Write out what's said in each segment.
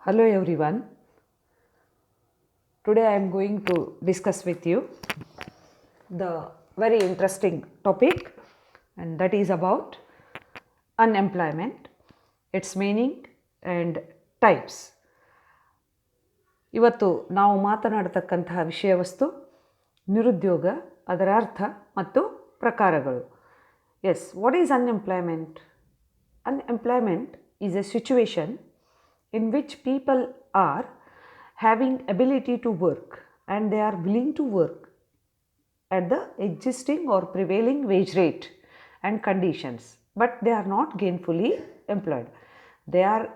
Hello everyone. Today I am going to discuss with you the very interesting topic, and that is about unemployment, its meaning and types. ಇವತ್ತು ನಾವು ಮಾತನಾಡತಕ್ಕಂತಹ ವಿಷಯ ವಸ್ತು ನಿರುದ್ಯೋಗ, ಅದರ ಅರ್ಥ ಮತ್ತು ಪ್ರಕಾರಗಳು. Yes, what is unemployment? Unemployment is a situation in which people are having ability to work and they are willing to work at the existing or prevailing wage rate and conditions, but they are not gainfully employed. They are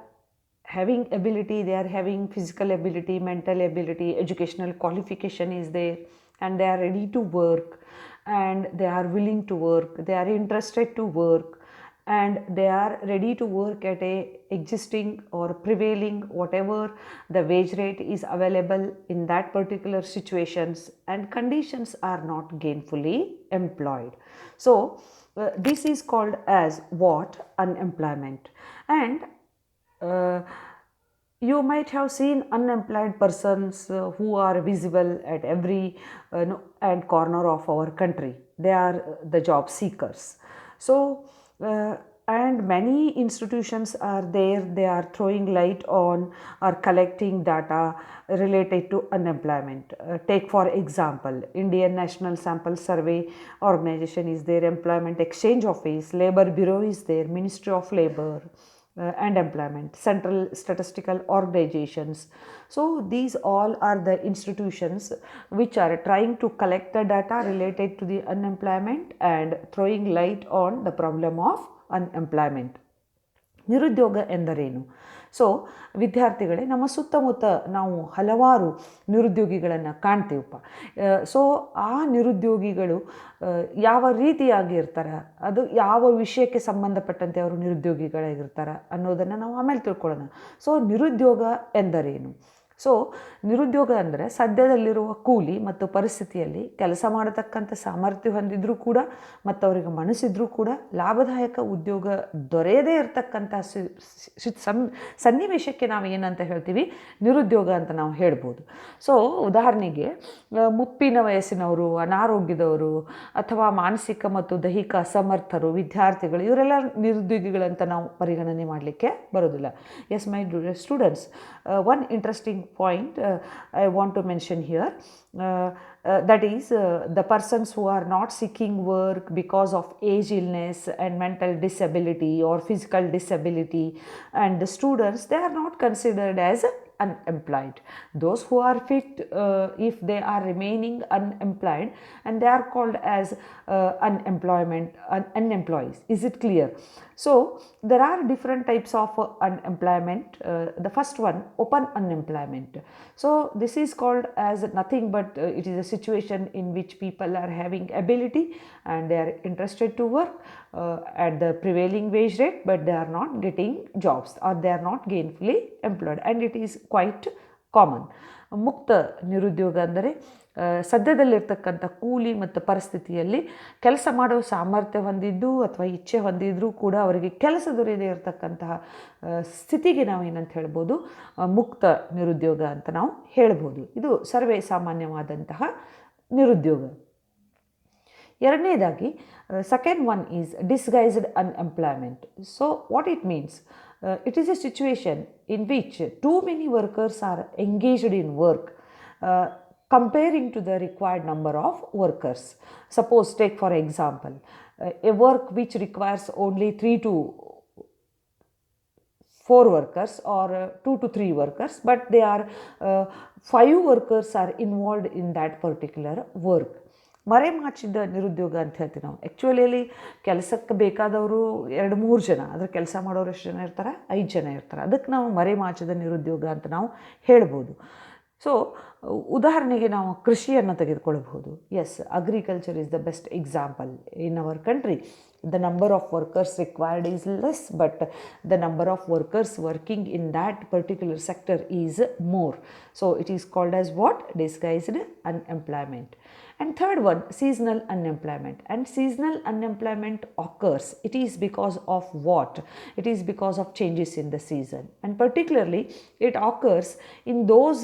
having ability, they are having physical ability, mental ability, educational qualification is there, and they are ready to work and they are willing to work, they are interested to work, and they are ready to work at a existing or prevailing whatever the wage rate is available in that particular situations, and conditions are not gainfully employed. So this is called as what? Unemployment. And you might have seen unemployed persons who are visible at every and corner of our country. They are the job seekers. So and many institutions are there, they are throwing light on or collecting data related to unemployment. Take for example, Indian National Sample Survey Organization is there, Employment Exchange Office, Labor Bureau is there, Ministry of Labor and Employment, Central Statistical Organizations. So these all are the institutions which are trying to collect the data related to the unemployment and throwing light on the problem of unemployment. ನಿರುದ್ಯೋಗ ಎಂದರೇನು? So ವಿದ್ಯಾರ್ಥಿಗಳೇ, ನಮ್ಮ ಸುತ್ತಮುತ್ತ ನಾವು ಹಲವಾರು ನಿರುದ್ಯೋಗಿಗಳನ್ನು ಕಾಣ್ತೀವಪ್ಪ. So ಆ ನಿರುದ್ಯೋಗಿಗಳು ಯಾವ ರೀತಿಯಾಗಿ ಇರ್ತಾರೆ, ಅದು ಯಾವ ವಿಷಯಕ್ಕೆ ಸಂಬಂಧಪಟ್ಟಂತೆ ಅವರು ನಿರುದ್ಯೋಗಿಗಳಾಗಿರ್ತಾರೆ ಅನ್ನೋದನ್ನು ನಾವು ಆಮೇಲೆ ತಿಳ್ಕೊಳ್ಳೋಣ. ಸೊ ನಿರುದ್ಯೋಗ ಎಂದರೇನು? ಸೊ ನಿರುದ್ಯೋಗ ಅಂದರೆ ಸದ್ಯದಲ್ಲಿರುವ ಕೂಲಿ ಮತ್ತು ಪರಿಸ್ಥಿತಿಯಲ್ಲಿ ಕೆಲಸ ಮಾಡತಕ್ಕಂಥ ಸಾಮರ್ಥ್ಯ ಹೊಂದಿದ್ರೂ ಕೂಡ ಮತ್ತು ಅವರಿಗೆ ಮನಸ್ಸಿದ್ರೂ ಕೂಡ ಲಾಭದಾಯಕ ಉದ್ಯೋಗ ದೊರೆಯದೇ ಇರತಕ್ಕಂಥ ಸನ್ನಿವೇಶಕ್ಕೆ ನಾವು ಏನಂತ ಹೇಳ್ತೀವಿ? ನಿರುದ್ಯೋಗ ಅಂತ ನಾವು ಹೇಳ್ಬೋದು. ಸೊ ಉದಾಹರಣೆಗೆ ಮುಪ್ಪಿನ ವಯಸ್ಸಿನವರು, ಅನಾರೋಗ್ಯದವರು, ಅಥವಾ ಮಾನಸಿಕ ಮತ್ತು ದೈಹಿಕ ಅಸಮರ್ಥರು, ವಿದ್ಯಾರ್ಥಿಗಳು, ಇವರೆಲ್ಲ ನಿರುದ್ಯೋಗಿಗಳಂತ ನಾವು ಪರಿಗಣನೆ ಮಾಡಲಿಕ್ಕೆ ಬರೋದಿಲ್ಲ. Yes my students, one interesting point I want to mention here, that is the persons who are not seeking work because of age, illness and mental disability or physical disability, and the students, they are not considered as unemployed. Those who are fit, if they are remaining unemployed, and they are called as unemployees. Is it clear? So there are different types of unemployment. The first one, open unemployment. So this is called as nothing but it is a situation in which people are having ability and they are interested to work at the prevailing wage rate, but they are not getting jobs or they are not gainfully employed, and it is quite common. ಮುಕ್ತ ನಿರುದ್ಯೋಗ ಅಂದರೆ ಸದ್ಯದಲ್ಲಿರ್ತಕ್ಕಂಥ ಕೂಲಿ ಮತ್ತು ಪರಿಸ್ಥಿತಿಯಲ್ಲಿ ಕೆಲಸ ಮಾಡುವ ಸಾಮರ್ಥ್ಯ ಹೊಂದಿದ್ದು ಅಥವಾ ಇಚ್ಛೆ ಹೊಂದಿದ್ರೂ ಕೂಡ ಅವರಿಗೆ ಕೆಲಸ ದೊರೆಯದೇ ಇರತಕ್ಕಂತಹ ಸ್ಥಿತಿಗೆ ನಾವು ಏನಂತ ಹೇಳ್ಬೋದು? ಮುಕ್ತ ನಿರುದ್ಯೋಗ ಅಂತ ನಾವು ಹೇಳ್ಬೋದು. ಇದು ಸರ್ವೇ ಸಾಮಾನ್ಯವಾದಂತಹ ನಿರುದ್ಯೋಗ. ಎರಡನೇದಾಗಿ, second one is disguised unemployment. So what it means? It is a situation in which too many workers are engaged in work comparing to the required number of workers. Suppose, take for example, a work which requires only 3 to 4 workers or 2 to 3 workers, but they are 5 workers are involved in that particular work. ಮರೆಮಾಚಿದ ನಿರುದ್ಯೋಗ ಅಂತ ಹೇಳ್ತೀವಿ ನಾವು. Actually ಕೆಲಸಕ್ಕೆ ಬೇಕಾದವರು 2-3 ಜನ, ಆದರೆ ಕೆಲಸ ಮಾಡೋರು ಎಷ್ಟು ಜನ ಇರ್ತಾರೆ? 5 ಜನ ಇರ್ತಾರೆ. ಅದಕ್ಕೆ ನಾವು ಮರೆಮಾಚಿದ ನಿರುದ್ಯೋಗ ಅಂತ ನಾವು ಹೇಳ್ಬೋದು. ಸೊ ಉದಾಹರಣೆಗೆ ನಾವು ಕೃಷಿಯನ್ನು ತೆಗೆದುಕೊಳ್ಳಬಹುದು. Yes, agriculture is the best example. In our country the number of workers required is less, but the number of workers working in that particular sector is more. So it is called as what? Disguised unemployment. And third one, seasonal unemployment. And seasonal unemployment occurs. It is because of what? It is because of changes in the season, and particularly it occurs in those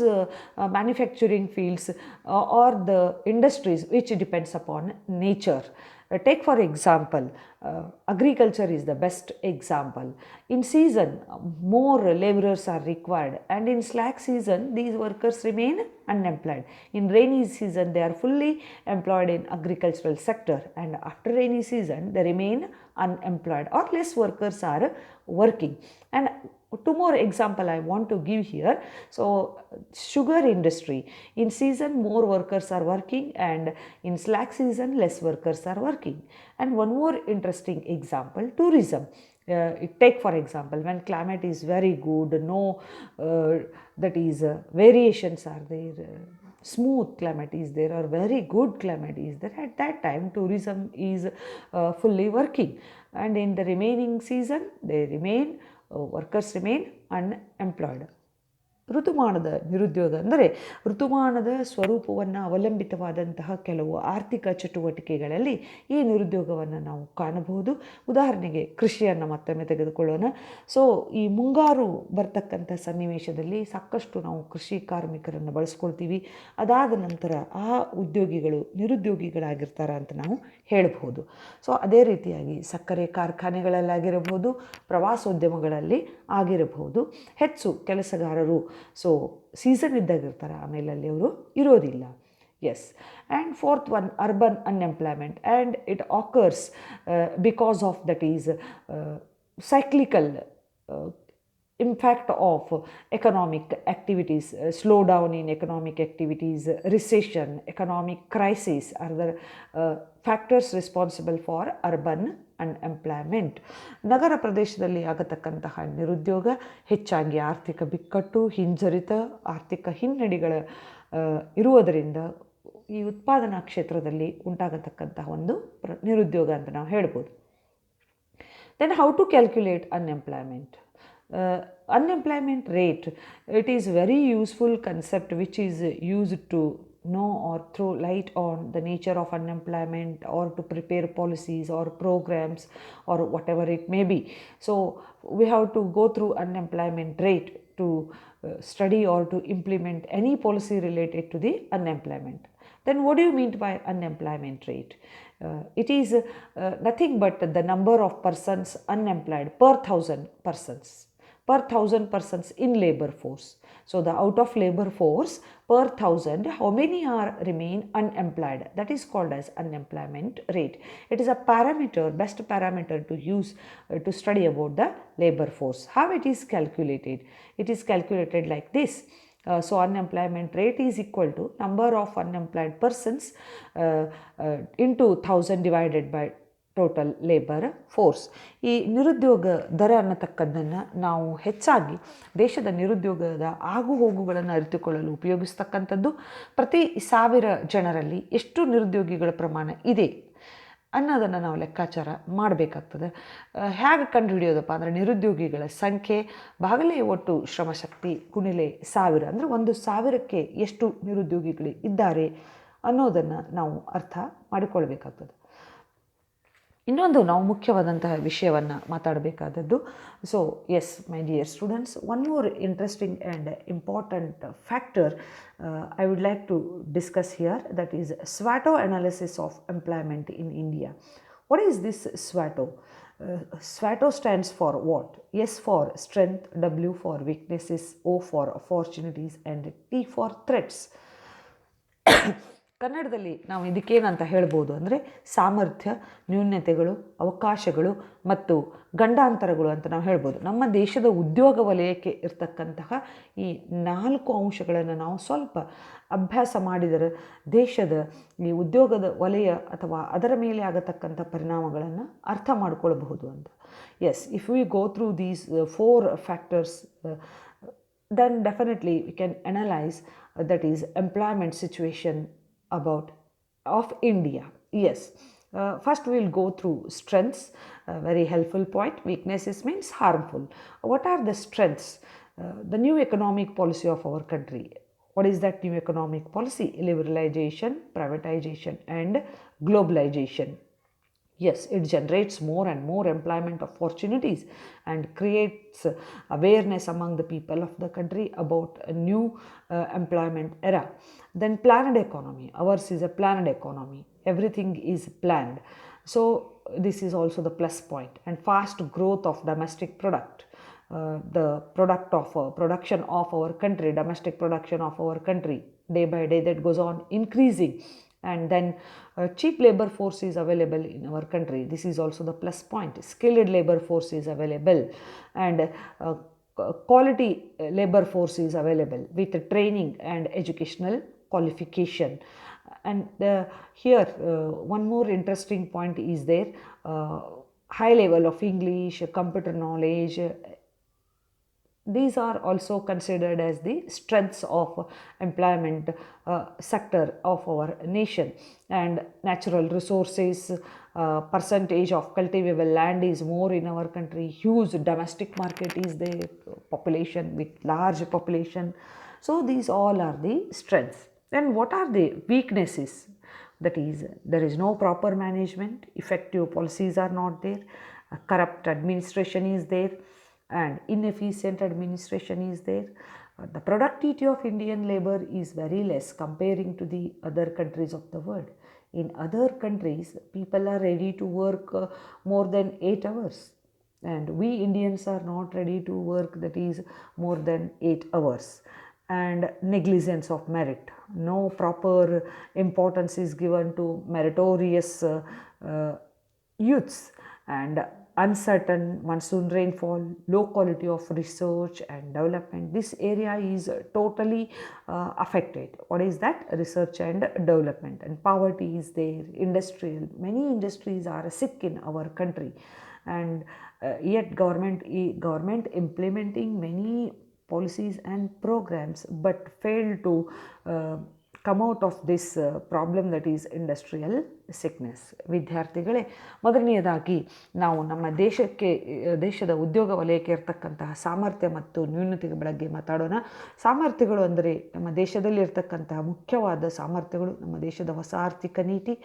manufacturing fields or the industries which depends upon nature. Take for example, agriculture is the best example. In season, more laborers are required, and in slack season, these workers remain unemployed. In rainy season, they are fully employed in agricultural sector, and after rainy season, they remain unemployed or less workers are working. And two more example I want to give here. So sugar industry, in season more workers are working, and in slack season less workers are working. And one more interesting example, tourism. Take for example, when climate is very good, no that is variations are there, smooth climate is there or very good climate is there, at that time tourism is fully working, and in the remaining season they remain workers remain unemployed. ಋತುಮಾನದ ನಿರುದ್ಯೋಗ ಅಂದರೆ ಋತುಮಾನದ ಸ್ವರೂಪವನ್ನು ಅವಲಂಬಿತವಾದಂತಹ ಕೆಲವು ಆರ್ಥಿಕ ಚಟುವಟಿಕೆಗಳಲ್ಲಿ ಈ ನಿರುದ್ಯೋಗವನ್ನು ನಾವು ಕಾಣಬಹುದು. ಉದಾಹರಣೆಗೆ ಕೃಷಿಯನ್ನು ಮತ್ತೊಮ್ಮೆ ತೆಗೆದುಕೊಳ್ಳೋಣ. ಸೊ ಈ ಮುಂಗಾರು ಬರ್ತಕ್ಕಂಥ ಸನ್ನಿವೇಶದಲ್ಲಿ ಸಾಕಷ್ಟು ನಾವು ಕೃಷಿ ಕಾರ್ಮಿಕರನ್ನು ಬಳಸ್ಕೊಳ್ತೀವಿ. ಅದಾದ ನಂತರ ಆ ಉದ್ಯೋಗಿಗಳು ನಿರುದ್ಯೋಗಿಗಳಾಗಿರ್ತಾರೆ ಅಂತ ನಾವು ಹೇಳಬಹುದು. ಸೊ ಅದೇ ರೀತಿಯಾಗಿ ಸಕ್ಕರೆ ಕಾರ್ಖಾನೆಗಳಲ್ಲಾಗಿರಬಹುದು, ಪ್ರವಾಸೋದ್ಯಮಗಳಲ್ಲಿ ಆಗಿರಬಹುದು, ಹೆಚ್ಚು ಕೆಲಸಗಾರರು ಸೊ ಸೀಸನ್ ಇದ್ದಾಗಿರ್ತಾರೆ, ಆಮೇಲೆ ಅಲ್ಲಿ ಅವರು ಇರೋದಿಲ್ಲ. Yes, and fourth one, urban unemployment, and it occurs because of that is cyclical impact of economic activities, slowdown in economic activities, recession, economic crisis are the factors responsible for urban unemployment. ನಗರ ಪ್ರದೇಶದಲ್ಲಿ ಆಗತಕ್ಕಂತಹ ನಿರುದ್ಯೋಗ ಹೆಚ್ಚಾಗಿ ಆರ್ಥಿಕ ಬಿಕ್ಕಟ್ಟು, ಹಿಂಜರಿತ, ಆರ್ಥಿಕ ಹಿನ್ನಡೆಗಳ ಇರುವುದರಿಂದ ಈ ಉತ್ಪಾದನಾ ಕ್ಷೇತ್ರದಲ್ಲಿ ಉಂಟಾಗತಕ್ಕಂತಹ ಒಂದು ನಿರುದ್ಯೋಗ ಅಂತ ನಾವು ಹೇಳ್ಬೋದು. Then how to calculate unemployment? Unemployment rate, it is very useful concept which is used to know or throw light on the nature of unemployment or to prepare policies or programs or whatever it may be. So we have to go through unemployment rate to study or to implement any policy related to the unemployment. Then what do you mean by unemployment rate? It is nothing but the number of persons unemployed per 1,000 persons. Per 1,000 persons in labor force. So the out of labor force per 1,000, how many are remain unemployed? That is called as unemployment rate. It is a parameter, best parameter to use to study about the labor force. How it is calculated? It is calculated like this. So unemployment rate is equal to number of unemployed persons into 1,000 divided by total labour force. ಈ ನಿರುದ್ಯೋಗ ದರ ಅನ್ನತಕ್ಕದ್ದನ್ನು ನಾವು ಹೆಚ್ಚಾಗಿ ದೇಶದ ನಿರುದ್ಯೋಗದ ಆಗುಹೋಗುಗಳನ್ನು ಅರಿತುಕೊಳ್ಳಲು ಉಪಯೋಗಿಸ್ತಕ್ಕಂಥದ್ದು. ಪ್ರತಿ 1,000 ಜನರಲ್ಲಿ ಎಷ್ಟು ನಿರುದ್ಯೋಗಿಗಳ ಪ್ರಮಾಣ ಇದೆ ಅನ್ನೋದನ್ನು ನಾವು ಲೆಕ್ಕಾಚಾರ ಮಾಡಬೇಕಾಗ್ತದೆ. ಹೇಗೆ ಕಂಡುಹಿಡಿಯೋದಪ್ಪ ಅಂದರೆ ನಿರುದ್ಯೋಗಿಗಳ ಸಂಖ್ಯೆ ಭಾಗಲೇ ಒಟ್ಟು ಶ್ರಮಶಕ್ತಿ ಗುಣಿಲೆ 1,000 ಅಂದರೆ 1,000ಕ್ಕೆ ಎಷ್ಟು ನಿರುದ್ಯೋಗಿಗಳು ಇದ್ದಾರೆ ಅನ್ನೋದನ್ನು ನಾವು ಅರ್ಥ ಮಾಡಿಕೊಳ್ಬೇಕಾಗ್ತದೆ. ಇನ್ನೊಂದು ನಾವು ಮುಖ್ಯವಾದಂತಹ ವಿಷಯವನ್ನು ಮಾತಾಡಬೇಕಾದದ್ದು. So yes my dear students, one more interesting and important factor I would like to discuss here, that is SWOT analysis of employment in India. What is this SWOT? SWOT stands for what? S for strength, W for weaknesses, O for opportunities and T for threats. ಕನ್ನಡದಲ್ಲಿ ನಾವು ಇದಕ್ಕೇನಂತ ಹೇಳ್ಬೋದು ಅಂದರೆ ಸಾಮರ್ಥ್ಯ, ನ್ಯೂನತೆಗಳು, ಅವಕಾಶಗಳು ಮತ್ತು ಗಂಡಾಂತರಗಳು ಅಂತ ನಾವು ಹೇಳ್ಬೋದು. ನಮ್ಮ ದೇಶದ ಉದ್ಯೋಗ ವಲಯಕ್ಕೆ ಇರ್ತಕ್ಕಂತಹ ಈ 4 ಅಂಶಗಳನ್ನು ನಾವು ಸ್ವಲ್ಪ ಅಭ್ಯಾಸ ಮಾಡಿದರೆ ದೇಶದ ಈ ಉದ್ಯೋಗದ ವಲಯ ಅಥವಾ ಅದರ ಮೇಲೆ ಆಗತಕ್ಕಂಥ ಪರಿಣಾಮಗಳನ್ನು ಅರ್ಥ ಮಾಡ್ಕೊಳ್ಬಹುದು ಅಂತ. Yes, if we go through these 4 factors then definitely we can analyze that is employment situation about of India. Yes, first we will go through strengths, very helpful point. Weaknesses means harmful. What are the strengths? The new economic policy of our country. What is that new economic policy? Liberalization, privatization, and globalization. Yes, it generates more and more employment opportunities and creates awareness among the people of the country about a new employment era. Then planned economy. Ours is a planned economy. Everything is planned. So this is also the plus point. And fast growth of domestic product. The product of production of our country, domestic production of our country, day by day that goes on increasing. And then cheap labor force is available in our country. This is also the plus point. Skilled labor force is available, and quality labor force is available with training and educational qualification. And here one more interesting point is there. High level of English, computer knowledge, these are also considered as the strengths of employment sector of our nation. And natural resources, percentage of cultivable land is more in our country, huge domestic market is the population with large population. So these all are the strengths. Then what are the weaknesses? That is, there is no proper management, effective policies are not there, corrupt administration is there, and inefficient administration is there. The productivity of Indian labor is very less comparing to the other countries of the world. In other countries, people are ready to work more than 8 hours, and we Indians are not ready to work that is more than 8 hours. And negligence of merit, no proper importance is given to meritorious youths, and uncertain monsoon rainfall, low quality of research and development. This area is totally affected. What is that? Research and development. And poverty is there, industrial. Many industries are sick in our country, and yet government implementing many policies and programs but fail to come out of this problem, that is industrial sickness. ವಿದ್ಯಾರ್ಥಿಗಳೇ, ಮೊದಲನೆಯದಾಗಿ ನಾವು ನಮ್ಮ ದೇಶದ ಉದ್ಯೋಗ ವಲಯಕ್ಕೆ ಇರತಕ್ಕಂತಹ ಸಾಮರ್ಥ್ಯ ಮತ್ತು ನ್ಯೂನತೆಗಳ ಬಗ್ಗೆ ಮಾತಾಡೋಣ. ಸಾಮರ್ಥ್ಯಗಳು ಅಂದರೆ ನಮ್ಮ ದೇಶದಲ್ಲಿ ಇರತಕ್ಕಂತಹ ಮುಖ್ಯವಾದ ಸಾಮರ್ಥ್ಯಗಳು ನಮ್ಮ ದೇಶದ ಹೊಸ ಆರ್ಥಿಕ ನೀತಿ,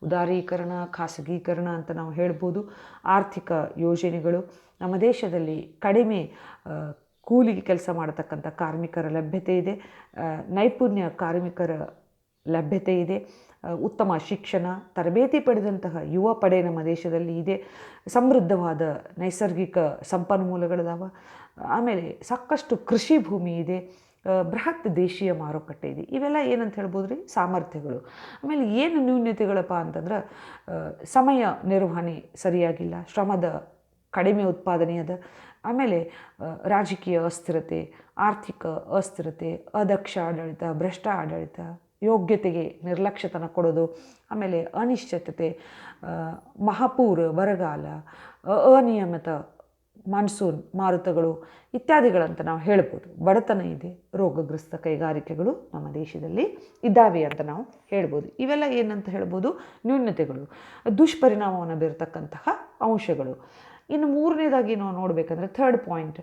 ಉದಾರೀಕರಣ, ಖಾಸಗೀಕರಣ ಅಂತ ನಾವು ಹೇಳ್ಬೋದು. ಆರ್ಥಿಕ ಯೋಜನೆಗಳು, ನಮ್ಮ ದೇಶದಲ್ಲಿ ಕಡಿಮೆ ಕೂಲಿಗೆ ಕೆಲಸ ಮಾಡತಕ್ಕಂಥ ಕಾರ್ಮಿಕರ ಲಭ್ಯತೆ ಇದೆ, ನೈಪುಣ್ಯ ಕಾರ್ಮಿಕರ ಲಭ್ಯತೆ ಇದೆ, ಉತ್ತಮ ಶಿಕ್ಷಣ, ತರಬೇತಿ ಪಡೆದಂತಹ ಯುವ ಪಡೆ ನಮ್ಮ ದೇಶದಲ್ಲಿ ಇದೆ, ಸಮೃದ್ಧವಾದ ನೈಸರ್ಗಿಕ ಸಂಪನ್ಮೂಲಗಳಿದಾವೆ, ಆಮೇಲೆ ಸಾಕಷ್ಟು ಕೃಷಿ ಭೂಮಿ ಇದೆ, ಬೃಹತ್ ದೇಶೀಯ ಮಾರುಕಟ್ಟೆ ಇದೆ. ಇವೆಲ್ಲ ಏನಂತ ಹೇಳ್ಬೋದು ರೀ, ಸಾಮರ್ಥ್ಯಗಳು. ಆಮೇಲೆ ಏನು ನ್ಯೂನ್ಯತೆಗಳಪ್ಪ ಅಂತಂದ್ರೆ ಸಮಯ ನಿರ್ವಹಣೆ ಸರಿಯಾಗಿಲ್ಲ, ಶ್ರಮದ ಕಡಿಮೆ ಉತ್ಪಾದನೆ ಅದ, ಆಮೇಲೆ ರಾಜಕೀಯ ಅಸ್ಥಿರತೆ, ಆರ್ಥಿಕ ಅಸ್ಥಿರತೆ, ಅದಕ್ಷ ಆಡಳಿತ, ಭ್ರಷ್ಟ ಆಡಳಿತ, ಯೋಗ್ಯತೆಗೆ ನಿರ್ಲಕ್ಷ್ಯತನ ಕೊಡೋದು, ಆಮೇಲೆ ಅನಿಶ್ಚಿತತೆ, ಮಹಾಪೂರ, ಬರಗಾಲ, ಅನಿಯಮಿತ ಮಾನ್ಸೂನ್ ಮಾರುತಗಳು ಇತ್ಯಾದಿಗಳಂತ ನಾವು ಹೇಳ್ಬೋದು. ಬಡತನ ಇದೆ, ರೋಗಗ್ರಸ್ತ ಕೈಗಾರಿಕೆಗಳು ನಮ್ಮ ದೇಶದಲ್ಲಿ ಇದ್ದಾವೆ ಅಂತ ನಾವು ಹೇಳ್ಬೋದು. ಇವೆಲ್ಲ ಏನಂತ ಹೇಳ್ಬೋದು, ನ್ಯೂನತೆಗಳು, ದುಷ್ಪರಿಣಾಮವನ್ನು ಬೀರತಕ್ಕಂತಹ ಅಂಶಗಳು. ಇನ್ನು ಮೂರನೇದಾಗಿ ನಾವು ನೋಡಬೇಕಂದ್ರೆ third point,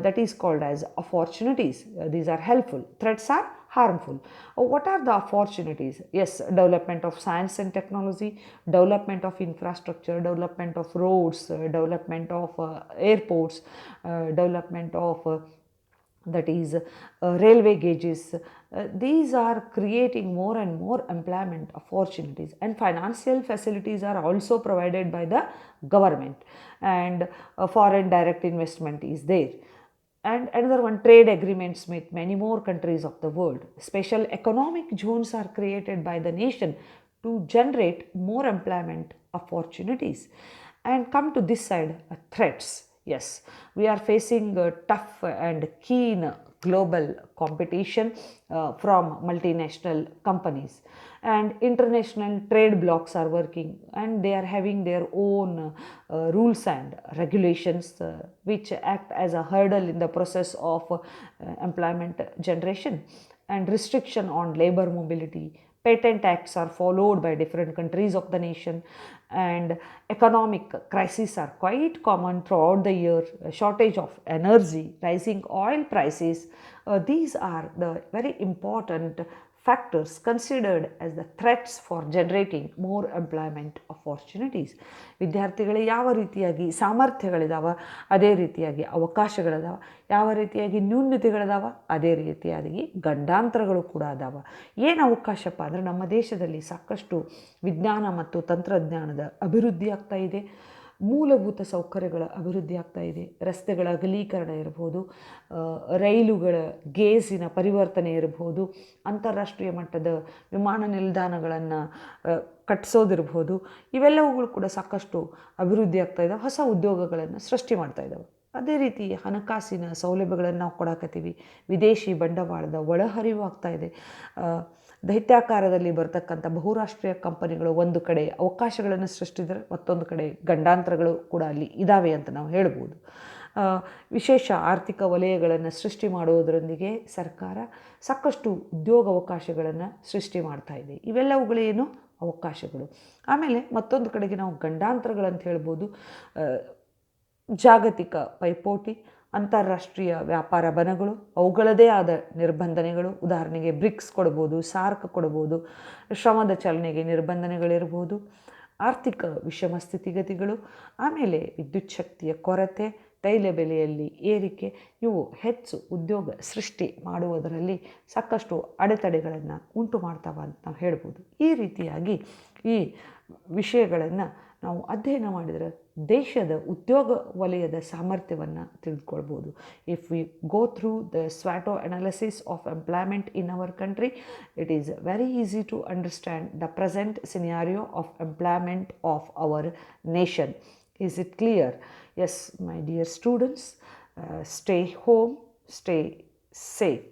that is called as opportunities. These are helpful, threats are harmful. What are the opportunities? Yes, development of science and technology, development of infrastructure, development of roads, development of airports, development of that is railway gauges. These are creating more and more employment opportunities, and financial facilities are also provided by the government, and foreign direct investment is there. And another one, trade agreements with many more countries of the world. Special economic zones are created by the nation to generate more employment opportunities. And come to this side, threats. Yes, we are facing tough and keen global competition from multinational companies, and international trade blocs are working, and they are having their own rules and regulations which act as a hurdle in the process of employment generation, and restriction on labor mobility. Patent acts are followed by different countries of the nation, and economic crises are quite common throughout the year. A shortage of energy, rising oil prices, these are the very important factors considered as the threats for generating more employment opportunities. ವಿದ್ಯಾರ್ಥಿಗಳಿಗೆ ಯಾವ ರೀತಿಯಾಗಿ ಸಾಮರ್ಥ್ಯಗಳಿದಾವ, ಅದೇ ರೀತಿಯಾಗಿ ಅವಕಾಶಗಳಿದಾವ. ಯಾವ ರೀತಿಯಾಗಿ ನ್ಯೂನತೆಗಳಿದಾವ, ಅದೇ ರೀತಿಯಾಗಿ ಗಂಡಾಂತರಗಳು ಕೂಡ ಅದಾವ. ಏನು ಅವಕಾಶಪ್ಪ ಅಂದರೆ, ನಮ್ಮ ದೇಶದಲ್ಲಿ ಸಾಕಷ್ಟು ವಿಜ್ಞಾನ ಮತ್ತು ತಂತ್ರಜ್ಞಾನದ ಅಭಿವೃದ್ಧಿ ಆಗ್ತಾ ಇದೆ. ಮೂಲಭೂತ ಸೌಕರ್ಯಗಳ ಅಭಿವೃದ್ಧಿ ಆಗ್ತಾ ಇದೆ. ರಸ್ತೆಗಳ ಅಗಲೀಕರಣ ಇರ್ಬೋದು, ರೈಲುಗಳ ಗೇಜಿನ ಪರಿವರ್ತನೆ ಇರ್ಬೋದು, ಅಂತಾರಾಷ್ಟ್ರೀಯ ಮಟ್ಟದ ವಿಮಾನ ನಿಲ್ದಾಣಗಳನ್ನು ಕಟ್ಟಿಸೋದಿರ್ಬೋದು. ಇವೆಲ್ಲವುಗಳು ಕೂಡ ಸಾಕಷ್ಟು ಅಭಿವೃದ್ಧಿ ಆಗ್ತಾ ಇದ್ದಾವೆ, ಹೊಸ ಉದ್ಯೋಗಗಳನ್ನು ಸೃಷ್ಟಿ ಮಾಡ್ತಾ ಇದ್ದಾವೆ. ಅದೇ ರೀತಿ ಹಣಕಾಸಿನ ಸೌಲಭ್ಯಗಳನ್ನು ನಾವು ಕೊಡಾಕತ್ತೀವಿ. ವಿದೇಶಿ ಬಂಡವಾಳದ ಒಳಹರಿವು ಆಗ್ತಾ ಇದೆ. ದೈತ್ಯಾಕಾರದಲ್ಲಿ ಬರ್ತಕ್ಕಂಥ ಬಹುರಾಷ್ಟ್ರೀಯ ಕಂಪನಿಗಳು ಒಂದು ಕಡೆ ಅವಕಾಶಗಳನ್ನು ಸೃಷ್ಟಿಸಿದರೆ, ಮತ್ತೊಂದು ಕಡೆ ಗಂಡಾಂತರಗಳು ಕೂಡ ಅಲ್ಲಿ ಇದ್ದಾವೆ ಅಂತ ನಾವು ಹೇಳ್ಬೋದು. ವಿಶೇಷ ಆರ್ಥಿಕ ವಲಯಗಳನ್ನು ಸೃಷ್ಟಿ ಮಾಡುವುದರೊಂದಿಗೆ ಸರ್ಕಾರ ಸಾಕಷ್ಟು ಉದ್ಯೋಗಾವಕಾಶಗಳನ್ನು ಸೃಷ್ಟಿ ಮಾಡ್ತಾ ಇದೆ. ಇವೆಲ್ಲವುಗಳೇನು ಅವಕಾಶಗಳು. ಆಮೇಲೆ ಮತ್ತೊಂದು ಕಡೆಗೆ ನಾವು ಗಂಡಾಂತರಗಳಂತ ಹೇಳ್ಬೋದು. ಜಾಗತಿಕ ಪೈಪೋಟಿ, ಅಂತಾರಾಷ್ಟ್ರೀಯ ವ್ಯಾಪಾರ ಬಣಗಳು, ಅವುಗಳದೇ ಆದ ನಿರ್ಬಂಧನೆಗಳು. ಉದಾಹರಣೆಗೆ ಬ್ರಿಕ್ಸ್ ಕೊಡ್ಬೋದು, ಸಾರ್ಕ್ ಕೊಡ್ಬೋದು. ಶ್ರಮದ ಚಲನೆಗೆ ನಿರ್ಬಂಧನೆಗಳಿರ್ಬೋದು. ಆರ್ಥಿಕ ವಿಷಮ ಸ್ಥಿತಿಗತಿಗಳು, ಆಮೇಲೆ ವಿದ್ಯುತ್ ಶಕ್ತಿಯ ಕೊರತೆ, ತೈಲ ಬೆಲೆಯಲ್ಲಿ ಏರಿಕೆ, ಇವು ಹೆಚ್ಚು ಉದ್ಯೋಗ ಸೃಷ್ಟಿ ಮಾಡುವುದರಲ್ಲಿ ಸಾಕಷ್ಟು ಅಡೆತಡೆಗಳನ್ನು ಉಂಟು ಮಾಡ್ತಾವ ಅಂತ ನಾವು ಹೇಳ್ಬೋದು. ಈ ರೀತಿಯಾಗಿ ಈ ವಿಷಯಗಳನ್ನು ನಾವು ಅಧ್ಯಯನ ಮಾಡಿದರೆ ದೇಶದ ಉದ್ಯೋಗ ವಲಯದ ಸಾಮರ್ಥ್ಯವನ್ನು ತಿಳಿದುಕೊಳ್ಬೋದು. If we go through the ಸ್ವಾಟೋ analysis of employment in our country, it is very easy to understand the present scenario of employment of our nation. Is it clear? Yes, my dear students, stay home, stay safe.